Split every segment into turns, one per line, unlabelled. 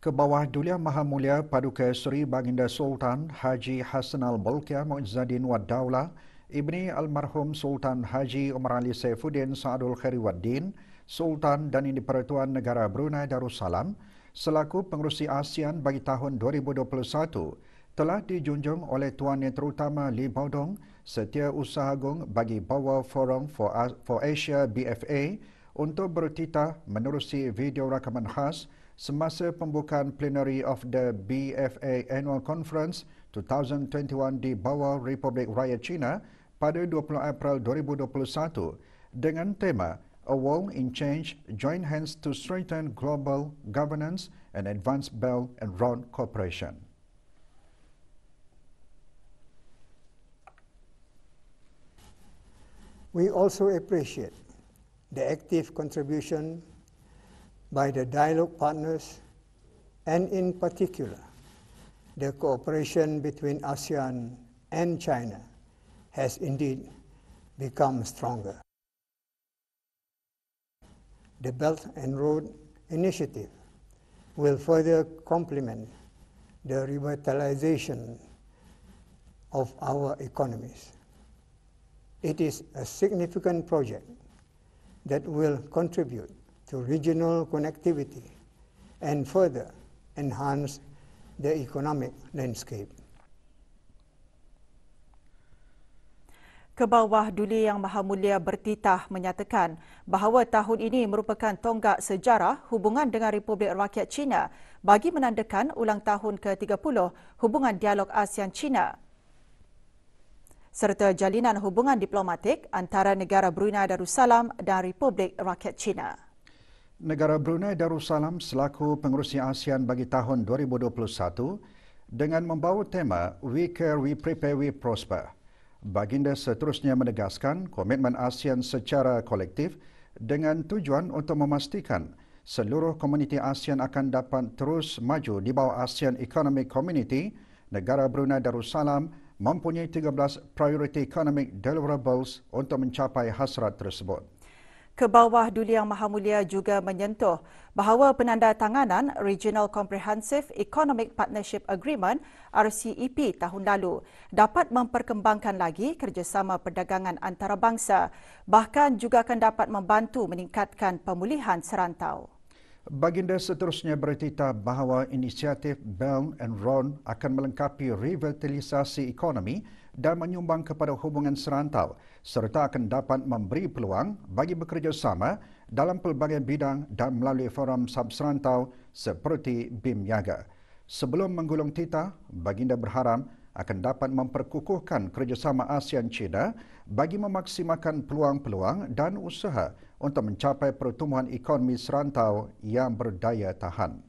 Kebawah Duli Yang Maha Mulia Paduka Seri Baginda Sultan Haji Hassanal Bolkiah Muizzadin Wad Daulah Ibni Almarhum Sultan Haji Umar Ali Saifuddin Saadul Khairi Waddin, Sultan dan Indi Pertuan Negara Brunei Darussalam selaku pengerusi ASEAN bagi tahun 2021 telah dijunjung oleh Tuan Yang Terutama Lee Baodong, Setiausaha Agung bagi Bawah Forum for Asia BFA untuk bertitah menerusi video rakaman khas semasa pembukaan plenary of the BFA Annual Conference 2021 di Bawah Republik Rakyat China pada 20 April 2021 dengan tema A World in Change, Join Hands to Strengthen Global Governance and Advance Belt and Road Cooperation.
We also appreciate the active contribution by the dialogue partners and in particular the cooperation between ASEAN and China has indeed become stronger. The Belt and Road Initiative will further complement the revitalization of our economies. It is a significant project that will contribute to regional connectivity and further enhance the economic landscape.
Kebawah Duli Yang Maha Mulia bertitah menyatakan bahawa tahun ini merupakan tonggak sejarah hubungan dengan Republik Rakyat China bagi menandakan ulang tahun ke-30 hubungan dialog ASEAN-China serta jalinan hubungan diplomatik antara negara Brunei Darussalam dan Republik Rakyat China.
Negara Brunei Darussalam selaku pengerusi ASEAN bagi tahun 2021 dengan membawa tema We Care, We Prepare, We Prosper. Baginda seterusnya menegaskan komitmen ASEAN secara kolektif dengan tujuan untuk memastikan seluruh komuniti ASEAN akan dapat terus maju di bawah ASEAN Economic Community. Negara Brunei Darussalam mempunyai 13 priority economic deliverables untuk mencapai hasrat tersebut.
Kebawah Duli Yang Maha Mulia juga menyentuh bahawa penandatanganan Regional Comprehensive Economic Partnership Agreement RCEP tahun lalu dapat memperkembangkan lagi kerjasama perdagangan antarabangsa, bahkan juga akan dapat membantu meningkatkan pemulihan serantau.
Baginda seterusnya bertitah bahawa inisiatif Belt and Road akan melengkapi revitalisasi ekonomi dan menyumbang kepada hubungan serantau serta akan dapat memberi peluang bagi bekerjasama dalam pelbagai bidang dan melalui forum subserantau seperti BIM Niaga. Sebelum menggulung titah, Baginda berharap akan dapat memperkukuhkan kerjasama ASEAN-China bagi memaksimalkan peluang-peluang dan usaha untuk mencapai pertumbuhan ekonomi serantau yang berdaya tahan.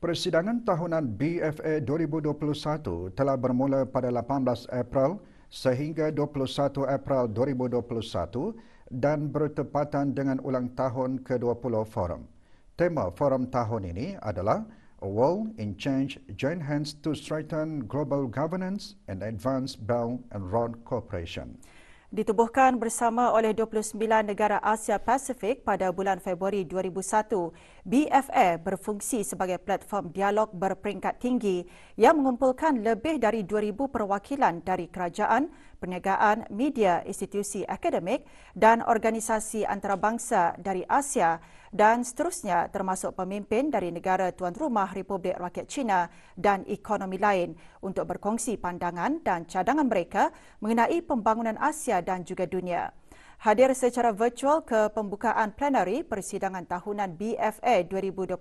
Persidangan tahunan BFA 2021 telah bermula pada 18 April sehingga 21 April 2021 dan bertepatan dengan ulang tahun ke-20 forum. Tema forum tahun ini adalah A World in Change, Join Hands to Strengthen Global Governance and Advance Belt and Road Cooperation.
Ditubuhkan bersama oleh 29 negara Asia Pasifik pada bulan Februari 2001, BFA berfungsi sebagai platform dialog berperingkat tinggi yang mengumpulkan lebih dari 2,000 perwakilan dari kerajaan, perniagaan, media, institusi akademik dan organisasi antarabangsa dari Asia dan seterusnya termasuk pemimpin dari negara tuan rumah Republik Rakyat China dan ekonomi lain untuk berkongsi pandangan dan cadangan mereka mengenai pembangunan Asia dan juga dunia. Hadir secara virtual ke pembukaan plenary persidangan tahunan BFA 2021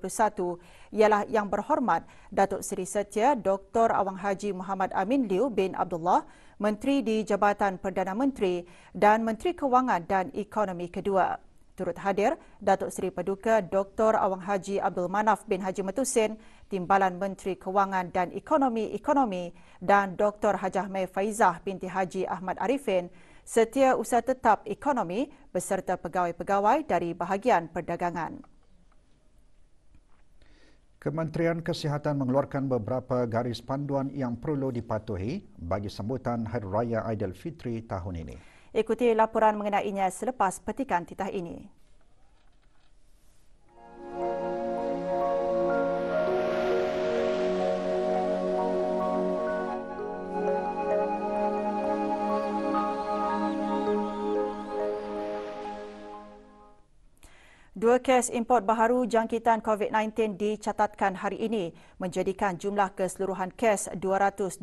ialah Yang Berhormat Datuk Seri Setia Dr. Awang Haji Muhammad Amin Liu bin Abdullah, Menteri di Jabatan Perdana Menteri dan Menteri Kewangan dan Ekonomi kedua. Turut hadir Datuk Seri Paduka Dr. Awang Haji Abdul Manaf bin Haji Matusin, Timbalan Menteri Kewangan dan Ekonomi dan Dr. Hajah Mai Faizah binti Haji Ahmad Arifin, Setiausaha Tetap Ekonomi beserta pegawai-pegawai dari bahagian perdagangan.
Kementerian Kesihatan mengeluarkan beberapa garis panduan yang perlu dipatuhi bagi sambutan Hari Raya Aidilfitri tahun ini.
Ikuti laporan mengenainya selepas petikan titah ini. 2 kes import baharu jangkitan COVID-19 dicatatkan hari ini, menjadikan jumlah keseluruhan kes 223.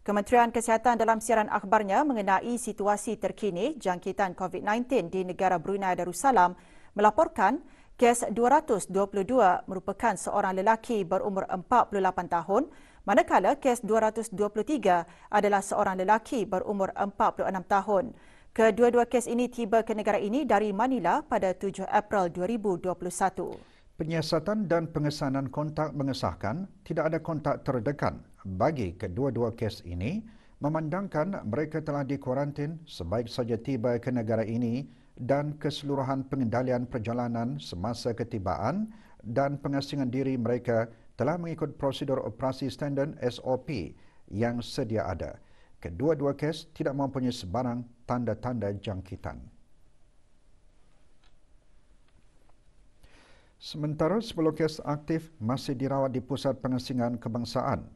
Kementerian Kesihatan dalam siaran akhbarnya mengenai situasi terkini jangkitan COVID-19 di negara Brunei Darussalam melaporkan kes 222 merupakan seorang lelaki berumur 48 tahun, manakala kes 223 adalah seorang lelaki berumur 46 tahun. Kedua-dua kes ini tiba ke negara ini dari Manila pada 7 April 2021.
Penyiasatan dan pengesanan kontak mengesahkan tidak ada kontak terdekat bagi kedua-dua kes ini, memandangkan mereka telah dikuarantin sebaik saja tiba ke negara ini dan keseluruhan pengendalian perjalanan semasa ketibaan dan pengasingan diri mereka telah mengikut prosedur operasi standard SOP yang sedia ada. Kedua-dua kes tidak mempunyai sebarang tanda-tanda jangkitan. Sementara 10 kes aktif masih dirawat di Pusat Pengasingan Kebangsaan,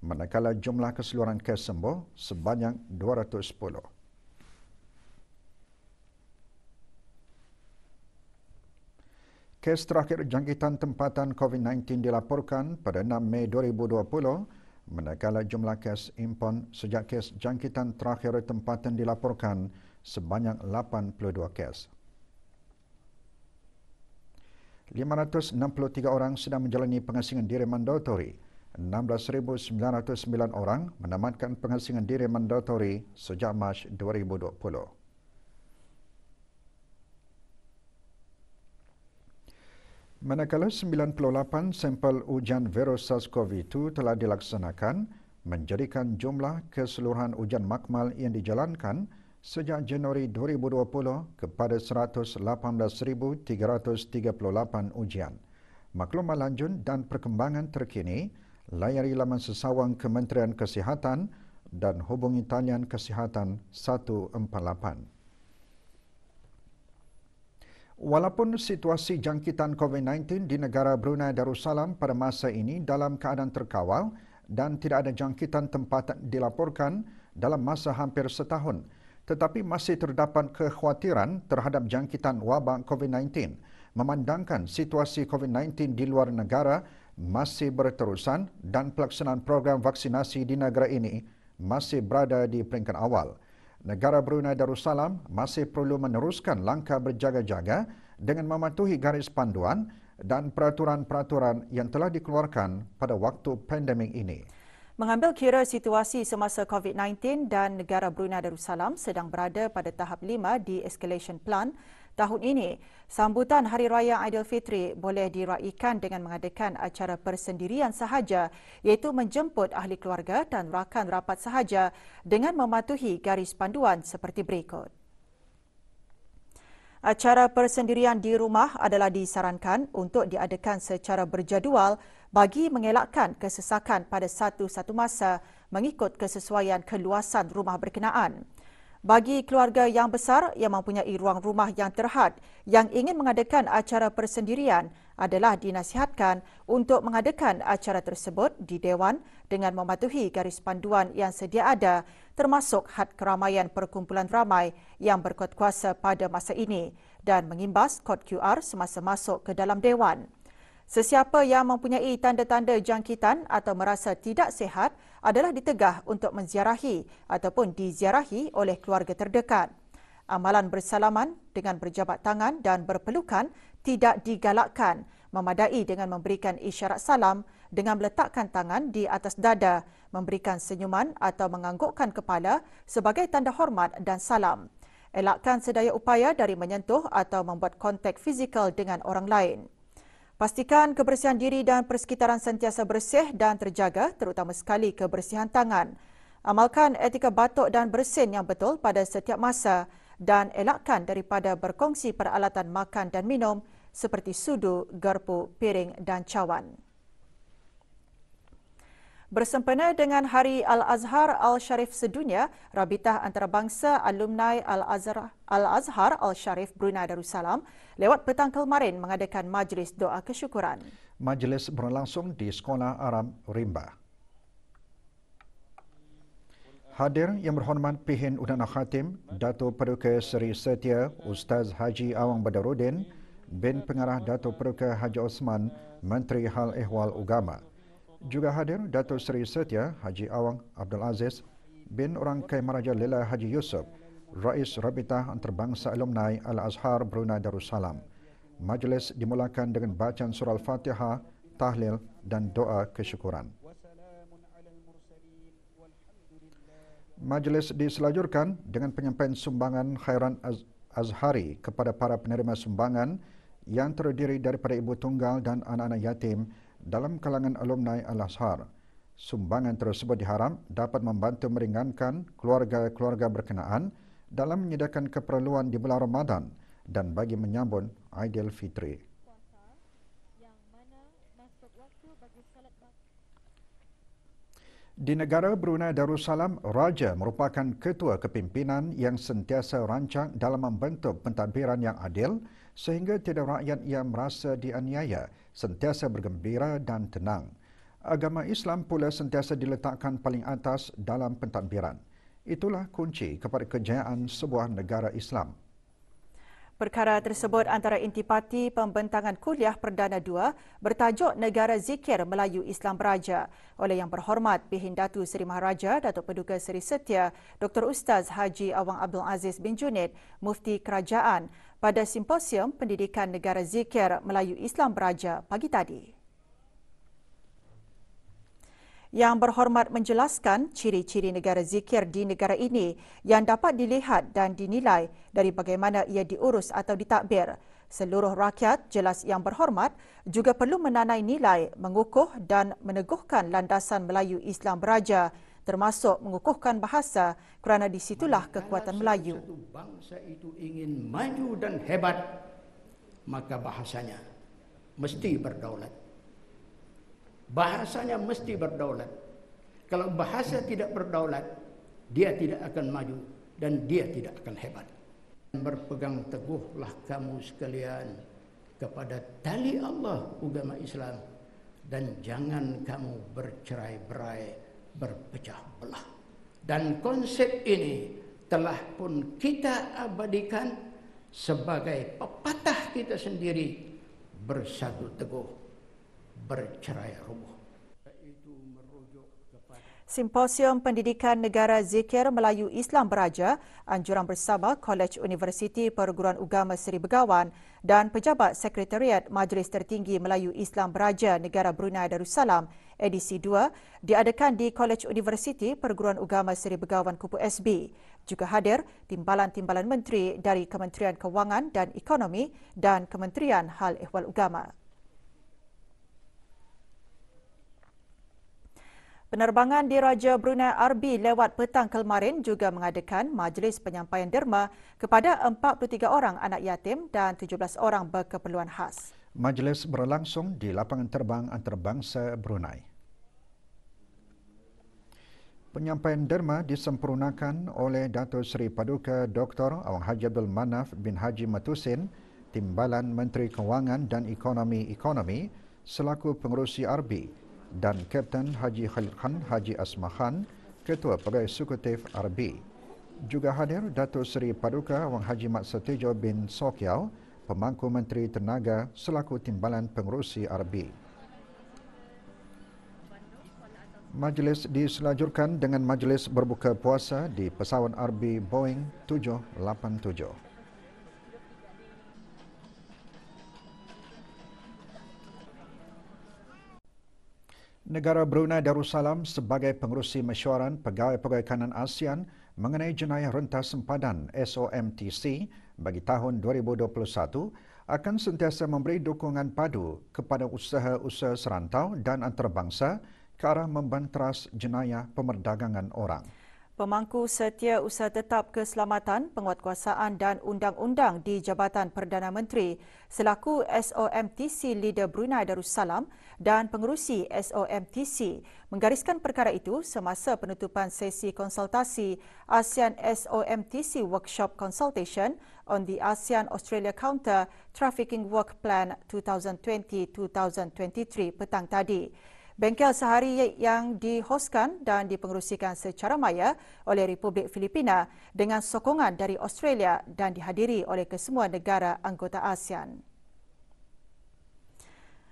manakala jumlah keseluruhan kes sembuh sebanyak 210. Kes terakhir jangkitan tempatan COVID-19 dilaporkan pada 6 Mei 2020, manakala jumlah kes impon sejak kes jangkitan terakhir tempatan dilaporkan sebanyak 82 kes. 563 orang sedang menjalani pengasingan diri mandatori. 16,909 orang menamatkan pengasingan diri mandatori sejak Mac 2020. Manakala 98 sampel ujian virus SARS-CoV-2 telah dilaksanakan, menjadikan jumlah keseluruhan ujian makmal yang dijalankan sejak Januari 2020 kepada 118,338 ujian. Maklumat lanjut dan perkembangan terkini, layari laman sesawang Kementerian Kesihatan dan hubungi talian Kesihatan 148. Walaupun situasi jangkitan COVID-19 di negara Brunei Darussalam pada masa ini dalam keadaan terkawal dan tidak ada jangkitan tempatan dilaporkan dalam masa hampir setahun, tetapi masih terdapat kekhawatiran terhadap jangkitan wabak COVID-19, memandangkan situasi COVID-19 di luar negara masih berterusan dan pelaksanaan program vaksinasi di negara ini masih berada di peringkat awal. Negara Brunei Darussalam masih perlu meneruskan langkah berjaga-jaga dengan mematuhi garis panduan dan peraturan-peraturan yang telah dikeluarkan pada waktu pandemik ini.
Mengambil kira situasi semasa COVID-19 dan negara Brunei Darussalam sedang berada pada tahap 5 di Escalation Plan, tahun ini, sambutan Hari Raya Aidilfitri boleh diraikan dengan mengadakan acara persendirian sahaja, iaitu menjemput ahli keluarga dan rakan rapat sahaja dengan mematuhi garis panduan seperti berikut. Acara persendirian di rumah adalah disarankan untuk diadakan secara berjadual bagi mengelakkan kesesakan pada satu-satu masa mengikut kesesuaian keluasan rumah berkenaan. Bagi keluarga yang besar yang mempunyai ruang rumah yang terhad yang ingin mengadakan acara persendirian adalah dinasihatkan untuk mengadakan acara tersebut di Dewan dengan mematuhi garis panduan yang sedia ada, termasuk had keramaian perkumpulan ramai yang berkuat kuasa pada masa ini dan mengimbas kod QR semasa masuk ke dalam Dewan. Sesiapa yang mempunyai tanda-tanda jangkitan atau merasa tidak sihat adalah ditegah untuk menziarahi ataupun diziarahi oleh keluarga terdekat. Amalan bersalaman dengan berjabat tangan dan berpelukan tidak digalakkan, memadai dengan memberikan isyarat salam dengan meletakkan tangan di atas dada, memberikan senyuman atau menganggukkan kepala sebagai tanda hormat dan salam. Elakkan sedaya upaya dari menyentuh atau membuat kontak fizikal dengan orang lain. Pastikan kebersihan diri dan persekitaran sentiasa bersih dan terjaga, terutama sekali kebersihan tangan. Amalkan etika batuk dan bersin yang betul pada setiap masa dan elakkan daripada berkongsi peralatan makan dan minum seperti sudu, garpu, piring dan cawan. Bersempena dengan Hari Al-Azhar Al-Sharif sedunia, Rabitah Antarabangsa Alumni Al-Azhar Al-Sharif Brunei Darussalam lewat petang kemarin mengadakan majlis doa kesyukuran.
Majlis berlangsung di Sekolah Arab Rimba. Hadir yang berhormat Pihin Udana Khatim, Dato' Paduka Seri Setia Ustaz Haji Awang Badaruddin, bin Pengarah Dato' Peruka Haji Osman, Menteri Hal Ehwal Ugama. Juga hadir Dato' Seri Setia Haji Awang Abdul Aziz bin Orangkai Maharaja Lela Haji Yusof, Rais Rabitah Antarabangsa Alumni Al-Azhar Brunei Darussalam. Majlis dimulakan dengan bacaan surah Al-Fatihah, tahlil dan doa kesyukuran. Majlis diselajurkan dengan penyampaian sumbangan khairan Azhari kepada para penerima sumbangan yang terdiri daripada ibu tunggal dan anak-anak yatim dalam kalangan alumni Al-Azhar. Sumbangan tersebut diharap dapat membantu meringankan keluarga-keluarga berkenaan dalam menyediakan keperluan di bulan Ramadan dan bagi menyambut Aidilfitri. Di negara Brunei Darussalam, Raja merupakan ketua kepimpinan yang sentiasa rancang dalam membentuk pentadbiran yang adil sehingga tidak rakyat yang merasa dianiaya sentiasa bergembira dan tenang. Agama Islam pula sentiasa diletakkan paling atas dalam pentadbiran. Itulah kunci kepada kejayaan sebuah negara Islam.
Perkara tersebut antara intipati pembentangan kuliah Perdana 2 bertajuk Negara Zikir Melayu Islam Beraja oleh Yang Berhormat Bihin Datu Seri Maharaja Datuk Paduka Seri Setia Dr. Ustaz Haji Awang Abdul Aziz bin Junid, Mufti Kerajaan pada Simposium Pendidikan Negara Zikir Melayu Islam Beraja pagi tadi. Yang Berhormat menjelaskan ciri-ciri negara zikir di negara ini yang dapat dilihat dan dinilai dari bagaimana ia diurus atau ditadbir. Seluruh rakyat, jelas Yang Berhormat, juga perlu menanai nilai, mengukuh dan meneguhkan landasan Melayu Islam Beraja, termasuk mengukuhkan bahasa kerana disitulah kekuatan Melayu.
Satu bangsa itu ingin maju dan hebat, maka bahasanya mesti berdaulat. Bahasanya mesti berdaulat. Kalau bahasa tidak berdaulat, dia tidak akan maju dan dia tidak akan hebat. Berpegang teguhlah kamu sekalian kepada tali Allah agama Islam dan jangan kamu bercerai-berai, berpecah belah. Dan konsep ini telah pun kita abadikan sebagai pepatah kita sendiri, bersatu teguh, bercerai rubuh.
Simposium Pendidikan Negara Zikir Melayu Islam Beraja, anjuran bersama Kolej Universiti Perguruan Ugama Seri Begawan dan Pejabat Sekretariat Majlis Tertinggi Melayu Islam Beraja Negara Brunei Darussalam edisi 2 diadakan di Kolej Universiti Perguruan Ugama Seri Begawan Kupu SB. Juga hadir timbalan-timbalan menteri dari Kementerian Kewangan dan Ekonomi dan Kementerian Hal Ehwal Ugama. Penerbangan Diraja Brunei RB lewat petang kemarin juga mengadakan majlis penyampaian derma kepada 43 orang anak yatim dan 17 orang berkeperluan khas.
Majlis berlangsung di lapangan terbang antarabangsa Brunei. Penyampaian derma disempurnakan oleh Datuk Seri Paduka Dr. Awang Haji Abdul Manaf bin Haji Matusin, Timbalan Menteri Kewangan dan Ekonomi selaku pengerusi RB, dan Kapten Haji Khalid Khan Haji Asma Khan, Ketua Pegawai Eksekutif RB. Juga hadir Datuk Seri Paduka Wang Haji Mat Setejo bin Sokiau, Pemangku Menteri Tenaga selaku Timbalan Pengerusi RB. Majlis diselajurkan dengan majlis berbuka puasa di pesawat RB Boeing 787. Negara Brunei Darussalam sebagai pengerusi mesyuaran Pegawai-Pegawai Kanan ASEAN mengenai jenayah rentas sempadan SOMTC bagi tahun 2021 akan sentiasa memberi dukungan padu kepada usaha-usaha serantau dan antarabangsa ke arah membanteras jenayah pemerdagangan orang.
Pemangku Setiausaha Tetap Keselamatan, Penguatkuasaan dan Undang-Undang di Jabatan Perdana Menteri selaku SOMTC Leader Brunei Darussalam dan pengerusi SOMTC menggariskan perkara itu semasa penutupan sesi konsultasi ASEAN SOMTC Workshop Consultation on the ASEAN-Australia Counter Trafficking Work Plan 2020-2023 petang tadi. Bengkel sehari yang dihoskan dan dipengerusikan secara maya oleh Republik Filipina dengan sokongan dari Australia dan dihadiri oleh kesemua negara anggota ASEAN.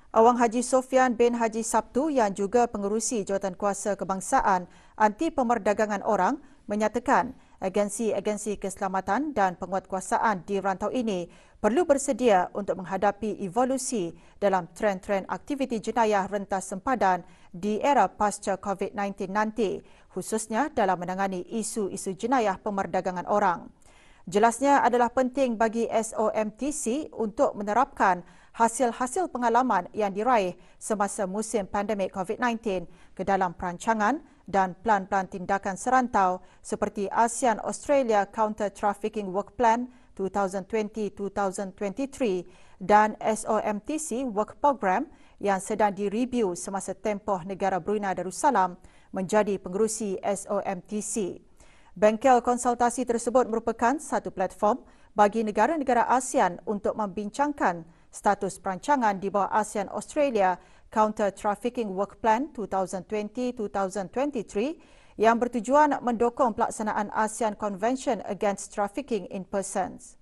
Awang Haji Sofyan bin Haji Sabtu yang juga pengerusi Jawatankuasa Kebangsaan Anti Pemerdagangan Orang menyatakan agensi-agensi keselamatan dan penguatkuasaan di rantau ini perlu bersedia untuk menghadapi evolusi dalam trend-trend aktiviti jenayah rentas sempadan di era pasca COVID-19 nanti, khususnya dalam menangani isu-isu jenayah pemerdagangan orang. Jelasnya adalah penting bagi SOMTC untuk menerapkan hasil-hasil pengalaman yang diraih semasa musim pandemik COVID-19 ke dalam perancangan dan plan-plan tindakan serantau seperti ASEAN Australia Counter Trafficking Work Plan 2020-2023 dan SOMTC Work Program yang sedang direview semasa tempoh negara Brunei Darussalam menjadi pengerusi SOMTC. Bengkel konsultasi tersebut merupakan satu platform bagi negara-negara ASEAN untuk membincangkan status perancangan di bawah ASEAN Australia Counter Trafficking Work Plan 2020-2023 yang bertujuan mendukung pelaksanaan ASEAN Convention Against Trafficking in Persons.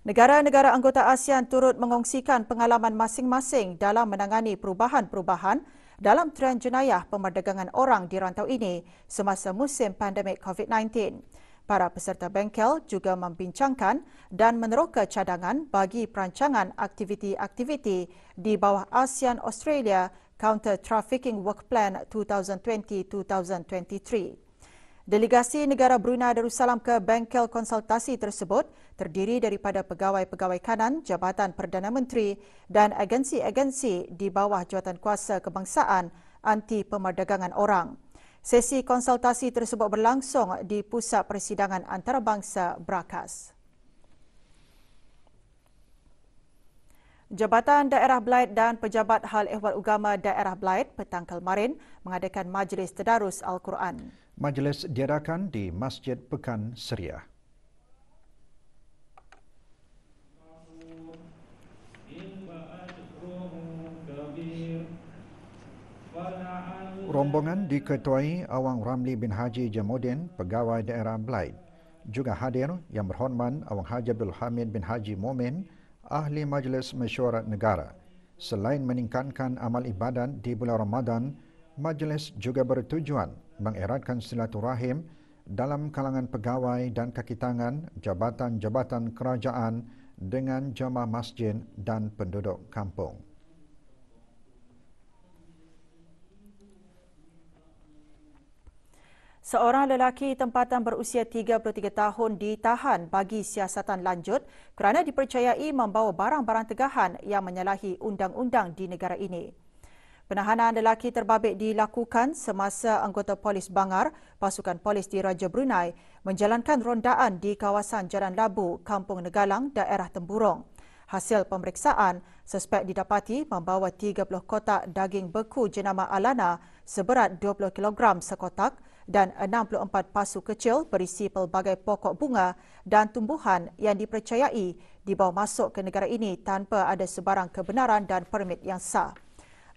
Negara-negara anggota ASEAN turut mengongsikan pengalaman masing-masing dalam menangani perubahan-perubahan dalam trend jenayah pemerdagangan orang di rantau ini semasa musim pandemik COVID-19. Para peserta bengkel juga membincangkan dan meneroka cadangan bagi perancangan aktiviti-aktiviti di bawah ASEAN Australia Counter Trafficking Work Plan 2020-2023. Delegasi negara Brunei Darussalam ke bengkel konsultasi tersebut terdiri daripada pegawai-pegawai kanan Jabatan Perdana Menteri dan agensi-agensi di bawah Jawatankuasa Kebangsaan Anti Pemerdagangan Orang. Sesi konsultasi tersebut berlangsung di Pusat Persidangan Antarabangsa Brakas. Jabatan Daerah Belait dan Pejabat Hal Ehwal Ugama Daerah Belait petang kemarin mengadakan Majlis Tadarus Al-Quran.
Majlis diadakan di Masjid Pekan Seriah. Rombongan diketuai Awang Ramli bin Haji Jamuddin, Pegawai Daerah Belait. Juga hadir Yang Berhormat Awang Haji Abdul Hamid bin Haji Momin, Ahli Majlis Mesyuarat Negara. Selain meningkatkan amal ibadat di bulan Ramadan, majlis juga bertujuan mengeratkan silaturahim dalam kalangan pegawai dan kaki tangan jabatan-jabatan kerajaan dengan jemaah masjid dan penduduk kampung.
Seorang lelaki tempatan berusia 33 tahun ditahan bagi siasatan lanjut kerana dipercayai membawa barang-barang tegahan yang menyalahi undang-undang di negara ini. Penahanan lelaki terbabit dilakukan semasa anggota polis Bangar, pasukan polis di Raja Brunei, menjalankan rondaan di kawasan Jalan Labu, Kampung Negalang, daerah Temburong. Hasil pemeriksaan, suspek didapati membawa 30 kotak daging beku jenama Alana seberat 20 kg sekotak dan 64 pasu kecil berisi pelbagai pokok bunga dan tumbuhan yang dipercayai dibawa masuk ke negara ini tanpa ada sebarang kebenaran dan permit yang sah.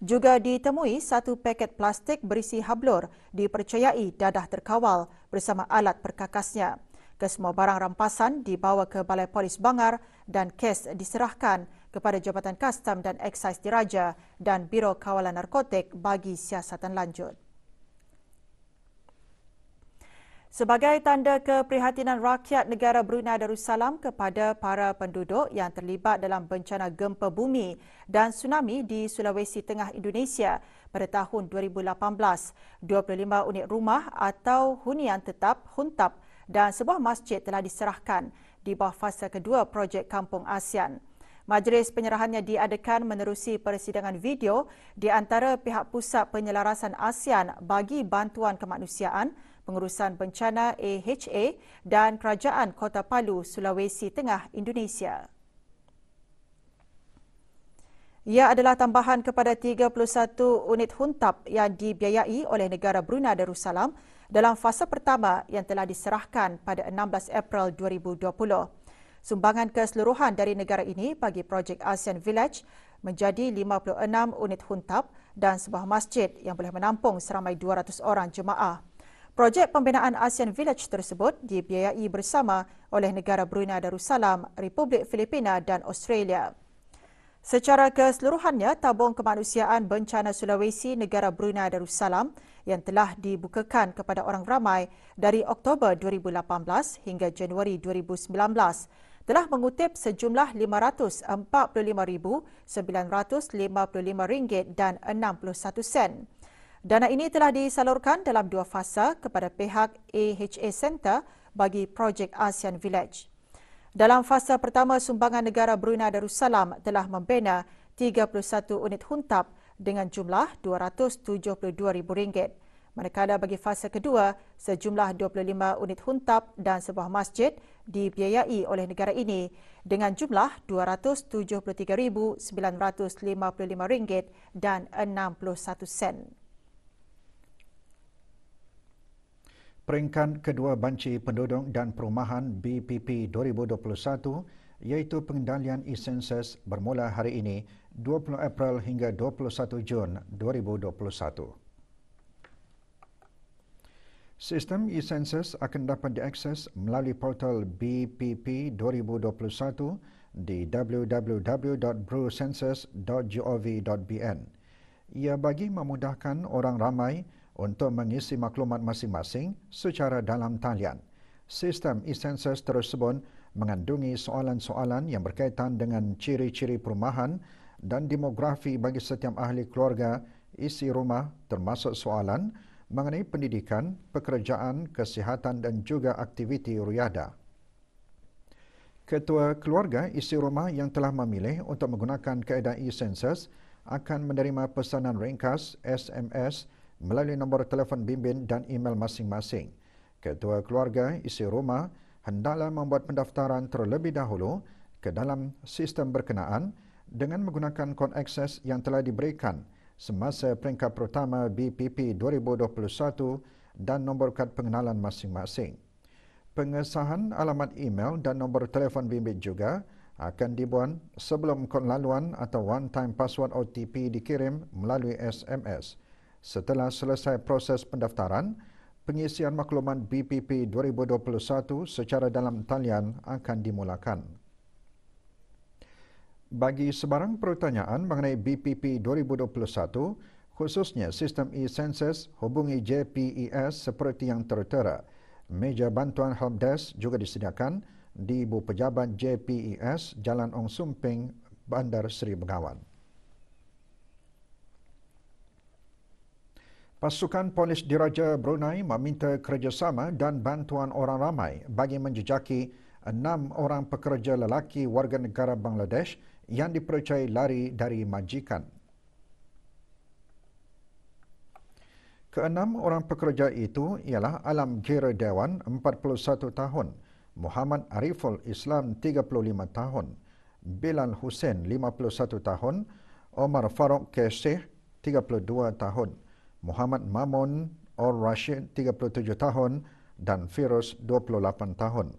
Juga ditemui satu paket plastik berisi hablur dipercayai dadah terkawal bersama alat perkakasnya. Kesemua barang rampasan dibawa ke Balai Polis Bangar dan kes diserahkan kepada Jabatan Kastam dan Eksais Diraja dan Biro Kawalan Narkotik bagi siasatan lanjut. Sebagai tanda keprihatinan rakyat negara Brunei Darussalam kepada para penduduk yang terlibat dalam bencana gempa bumi dan tsunami di Sulawesi Tengah Indonesia pada tahun 2018, 25 unit rumah atau hunian tetap (HUNTAP) dan sebuah masjid telah diserahkan di bawah fasa kedua projek Kampung ASEAN. Majlis penyerahannya diadakan menerusi persidangan video di antara pihak Pusat Penyelarasan ASEAN bagi Bantuan Kemanusiaan, Pengurusan Bencana AHA dan Kerajaan Kota Palu, Sulawesi Tengah, Indonesia. Ia adalah tambahan kepada 31 unit HUNTAP yang dibiayai oleh negara Brunei Darussalam dalam fasa pertama yang telah diserahkan pada 16 April 2020. Sumbangan keseluruhan dari negara ini bagi projek ASEAN Village menjadi 56 unit HUNTAP dan sebuah masjid yang boleh menampung seramai 200 orang jemaah. Projek pembinaan ASEAN Village tersebut dibiayai bersama oleh negara Brunei Darussalam, Republik Filipina dan Australia. Secara keseluruhannya, tabung kemanusiaan bencana Sulawesi negara Brunei Darussalam yang telah dibukakan kepada orang ramai dari Oktober 2018 hingga Januari 2019 telah mengutip sejumlah RM545,955.61. Dana ini telah disalurkan dalam 2 fasa kepada pihak AHA Center bagi projek ASEAN Village. Dalam fasa pertama, sumbangan negara Brunei Darussalam telah membina 31 unit huntap dengan jumlah RM272,000. Manakala bagi fasa kedua, sejumlah 25 unit huntap dan sebuah masjid dibiayai oleh negara ini dengan jumlah RM273,955 dan 61 sen.
Peringkat kedua Banci Penduduk dan Perumahan BPP 2021 iaitu pengendalian e-sensus bermula hari ini 20 April hingga 21 Jun 2021. Sistem e-sensus akan dapat diakses melalui portal BPP 2021 di www.brucensus.gov.bn. Ia bagi memudahkan orang ramai untuk mengisi maklumat masing-masing secara dalam talian. Sistem e-sensus tersebut mengandungi soalan-soalan yang berkaitan dengan ciri-ciri perumahan dan demografi bagi setiap ahli keluarga isi rumah, termasuk soalan mengenai pendidikan, pekerjaan, kesihatan dan juga aktiviti riadah. Ketua keluarga isi rumah yang telah memilih untuk menggunakan kaedah e-sensus akan menerima pesanan ringkas SMS melalui nombor telefon bimbit dan email masing-masing. Ketua keluarga isi rumah hendaklah membuat pendaftaran terlebih dahulu ke dalam sistem berkenaan dengan menggunakan kod akses yang telah diberikan semasa peringkat pertama BPP 2021 dan nombor kad pengenalan masing-masing. Pengesahan alamat email dan nombor telefon bimbit juga akan dibuat sebelum kod laluan atau one-time password OTP dikirim melalui SMS. Setelah selesai proses pendaftaran, pengisian maklumat BPP 2021 secara dalam talian akan dimulakan. Bagi sebarang pertanyaan mengenai BPP 2021, khususnya sistem e-sensus, hubungi JPES seperti yang tertera. Meja bantuan helpdesk juga disediakan di Ibu Pejabat JPES, Jalan Ong Sumping, Bandar Seri Begawan. Pasukan Polis Diraja Brunei meminta kerjasama dan bantuan orang ramai bagi menjejaki 6 orang pekerja lelaki warga negara Bangladesh yang dipercayai lari dari majikan. Keenam orang pekerja itu ialah Alam Gira Dewan, 41 tahun, Muhammad Ariful Islam, 35 tahun, Bilal Hussein, 51 tahun, Omar Farouk Kesih, 32 tahun, Muhammad Mamun Or Rashid, 37 tahun dan Firuz, 28 tahun.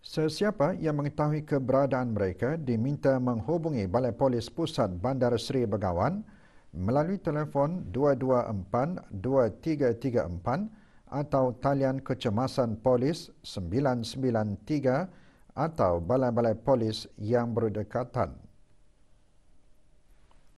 Sesiapa yang mengetahui keberadaan mereka diminta menghubungi Balai Polis Pusat Bandar Seri Begawan melalui telefon 224-2334 atau talian kecemasan polis 993 atau balai-balai polis yang berdekatan.